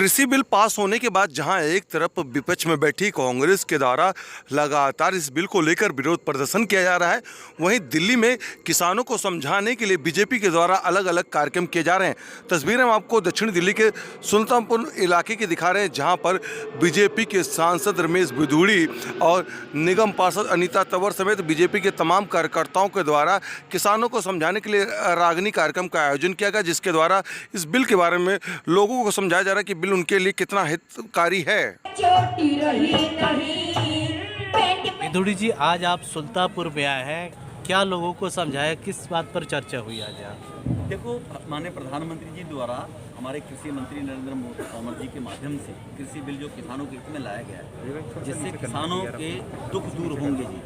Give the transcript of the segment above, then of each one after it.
कृषि bill pass होने के बाद जहां एक तरफ विपक्ष में बैठी कांग्रेस के द्वारा लगातार इस बिल को लेकर विरोध प्रदर्शन किया जा रहा है, वहीं दिल्ली में किसानों को समझाने के लिए बीजेपी के द्वारा अलग अलग कार्यक्रम किए जा रहे हैं। तस्वीरें हम आपको दक्षिण दिल्ली के सुल्तानपुर इलाके की दिखा रहे हैं, जहां पर बीजेपी के सांसद रमेश बिधूड़ी और निगम पार्षद अनीता तंवर समेत बीजेपी के तमाम कार्यकर्ताओं के द्वारा किसानों को समझाने के लिए रागनी कार्यक्रम का आयोजन किया गया, जिसके द्वारा इस बिल के बारे में लोगों को समझाया जा रहा है कि बिल उनके लिए कितना हितकारी है। बिधूड़ी जी, आज आप सुल्तानपुर में आए हैं, क्या लोगों को समझाया, किस बात पर चर्चा हुई आज यहाँ? देखो, माननीय प्रधानमंत्री जी द्वारा हमारे कृषि मंत्री नरेंद्र तोमर जी के माध्यम से कृषि बिल जो किसानों के हित में लाया गया है, जिससे किसानों के दुख दूर होंगे जी।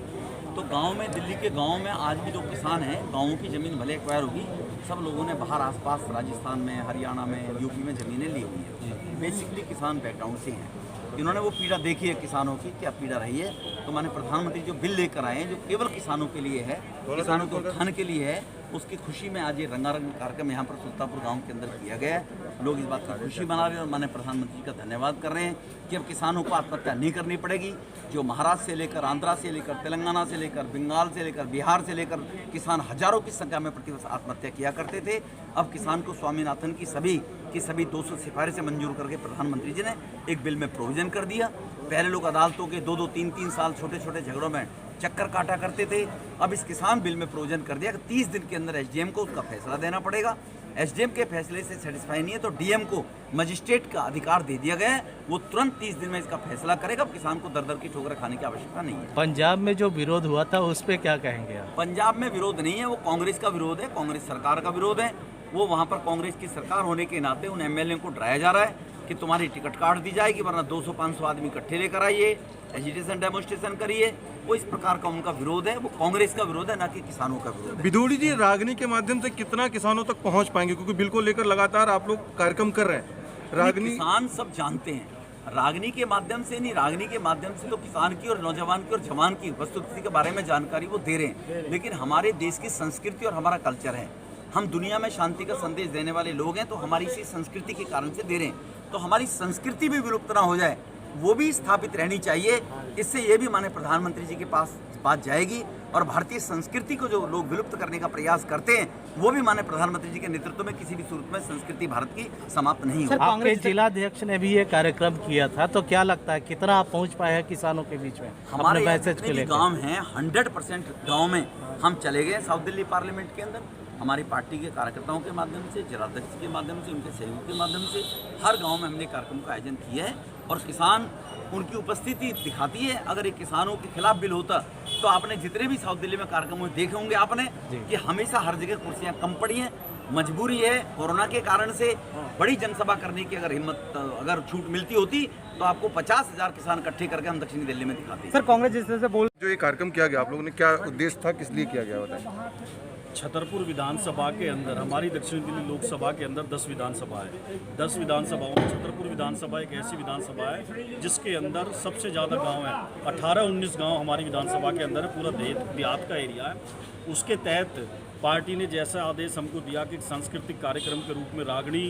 तो गांव में, दिल्ली के गांव में आज भी जो किसान हैं, गांवों की ज़मीन भले एक्वायर होगी, सब लोगों ने बाहर आसपास राजस्थान में, हरियाणा में, यूपी में ज़मीनें ली हुई हैं। बेसिकली किसान बैकग्राउंड से हैं, इन्होंने वो पीड़ा देखी है किसानों की, क्या पीड़ा रही है। तो माननीय प्रधानमंत्री जो बिल लेकर आए हैं, जो केवल किसानों के लिए है, किसानों के उत्थान के लिए है, उसकी खुशी में आज ये रंगारंग कार्यक्रम यहाँ पर सुल्तानपुर गांव के अंदर किया गया है। लोग इस बात की खुशी मना रहे हैं और माननीय प्रधानमंत्री का धन्यवाद कर रहे हैं कि अब किसानों को आत्महत्या नहीं करनी पड़ेगी। जो महाराष्ट्र से लेकर, आंध्रा से लेकर, तेलंगाना से लेकर, बंगाल से लेकर, बिहार से लेकर किसान हजारों की संख्या में प्रतिवर्ष आत्महत्या किया करते थे, अब किसान को स्वामीनाथन की सभी 200 सिफारिशें मंजूर करके प्रधानमंत्री जी ने एक बिल में प्रोविजन कर दिया। पहले लोग अदालतों के 2-2, 3-3 साल छोटे छोटे झगड़ों में चक्कर काटा करते थे, अब इस किसान बिल में प्रोविजन कर दिया कि 30 दिन के अंदर एसडीएम को उसका फैसला देना पड़ेगा। एसडीएम के फैसले से सेटिस्फाई नहीं है तो डीएम को मजिस्ट्रेट का अधिकार दे दिया गया है, वो तुरंत 30 दिन में इसका फैसला करेगा। अब किसान को दर दर की ठोकर खाने की आवश्यकता नहीं है। पंजाब में जो विरोध हुआ था उस पर क्या कहेंगे आप? पंजाब में विरोध नहीं है, वो कांग्रेस का विरोध है, कांग्रेस सरकार का विरोध है। वो वहाँ पर कांग्रेस की सरकार होने के नाते उन एमएलए को डराया जा रहा है कि तुम्हारी टिकट काट दी जाएगी, वरना 200-500 आदमी इकट्ठे लेकर आइए, एजिटेशन डेमोन्स्ट्रेशन करिए। वो इस प्रकार का उनका विरोध है, वो कांग्रेस का विरोध है, ना कि किसानों का विरोध है। बिधूड़ी जी, रागनी के माध्यम से कितना किसानों तक पहुंच पाएंगे, क्योंकि बिल को लेकर लगातार आप लोग कार्यक्रम कर रहे हैं? रागनी किसान सब जानते हैं, रागनी के माध्यम से नहीं, रागनी के माध्यम से तो किसान की और नौजवान की और जवान की वस्तुस्थिति के बारे में जानकारी वो दे रहे हैं। लेकिन हमारे देश की संस्कृति और हमारा कल्चर है, हम दुनिया में शांति का संदेश देने वाले लोग हैं, तो हमारी इसी संस्कृति के कारण से दे रहे हैं। तो हमारी संस्कृति भी विलुप्त ना हो जाए, वो भी स्थापित रहनी चाहिए। इससे ये भी माननीय प्रधानमंत्री जी के पास बात जाएगी और भारतीय संस्कृति को जो लोग विलुप्त करने का प्रयास करते हैं, वो भी माननीय प्रधानमंत्री जी के नेतृत्व में किसी भी सूरत में संस्कृति भारत की समाप्त नहीं होगी। आपके जिलाध्यक्ष ने भी ये कार्यक्रम किया था, तो क्या लगता है कितना आप पहुँच पाए हैं किसानों के बीच में? हमारे मैसेज के लिए गाँव हैं, 100% गाँव में हम चले गए। साउथ दिल्ली पार्लियामेंट के अंदर हमारी पार्टी के कार्यकर्ताओं के माध्यम से, जिलाध्यक्ष के माध्यम से, उनके सहयोग के माध्यम से हर गांव में हमने कार्यक्रम का आयोजन किया है और किसान उनकी उपस्थिति दिखाती है। अगर एक किसानों के खिलाफ बिल होता तो आपने जितने भी साउथ दिल्ली में कार्यक्रम हुए देखे होंगे आपने कि हमेशा हर जगह कुर्सियां कम पड़ी हैं। मजबूरी है, कोरोना के कारण से बड़ी जनसभा करने की अगर छूट मिलती होती तो आपको 50,000 किसान इकट्ठे करके हम दक्षिणी दिल्ली में दिखाते। सर, कांग्रेस जिस तरह से बोल, जो ये कार्यक्रम किया गया, आप लोगों ने क्या उद्देश्य था, किस लिए किया गया बताएं? छतरपुर विधानसभा के अंदर, हमारी दक्षिण दिल्ली लोकसभा के अंदर 10 विधानसभा है। 10 विधानसभाओं में छतरपुर विधानसभा एक ऐसी विधानसभा है जिसके अंदर सबसे ज़्यादा गांव हैं। 18-19 गांव हमारी विधानसभा के अंदर है, पूरा देहात का एरिया है। उसके तहत पार्टी ने जैसा आदेश हमको दिया कि सांस्कृतिक कार्यक्रम के रूप में रागनी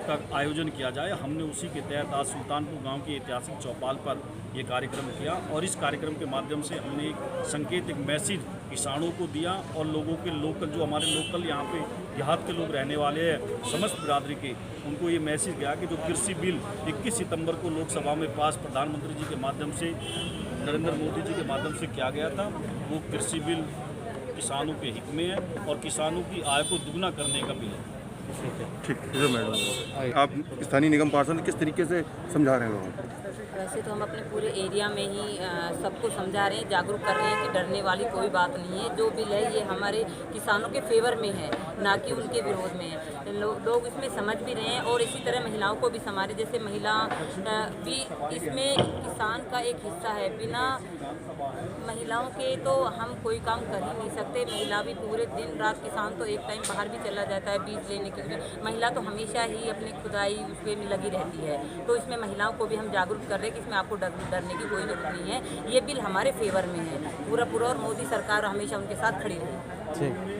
का आयोजन किया जाए, हमने उसी के तहत आज सुल्तानपुर गांव की ऐतिहासिक चौपाल पर ये कार्यक्रम किया और इस कार्यक्रम के माध्यम से हमने एक संकेत, एक मैसेज किसानों को दिया और लोगों के लोकल, जो हमारे लोकल यहाँ पे देहात के लोग रहने वाले हैं, समस्त बिरादरी के, उनको ये मैसेज गया कि जो कृषि बिल 21 सितंबर को लोकसभा में पास प्रधानमंत्री जी के माध्यम से, नरेंद्र मोदी जी के माध्यम से किया गया था, वो कृषि बिल किसानों के हित में है और किसानों की आय को दुगना करने का बिल है। ठीक है मैडम, आप स्थानीय निगम पार्षद किस तरीके से समझा रहे हैं लोगों को? वैसे तो हम अपने पूरे एरिया में ही सबको समझा रहे हैं, जागरूक कर रहे हैं कि डरने वाली कोई बात नहीं है। जो बिल है ये हमारे किसानों के फेवर में है, ना कि उनके विरोध में है। लोग इसमें समझ भी रहे हैं और इसी तरह महिलाओं को भी हमारे जैसे महिला भी इसमें किसान का एक हिस्सा है। बिना महिलाओं के तो हम कोई काम कर ही नहीं सकते। महिला भी पूरे दिन रात, किसान तो एक टाइम बाहर भी चला जाता है बीज लेने के लिए, महिला तो हमेशा ही अपनी खुदाई उसमें लगी रहती है। तो इसमें महिलाओं को भी हम जागरूक कर रहे हैं कि इसमें आपको डरने की कोई जरूरत नहीं है। ये बिल हमारे फेवर में है पूरा, और मोदी सरकार हमेशा उनके साथ खड़ी रही।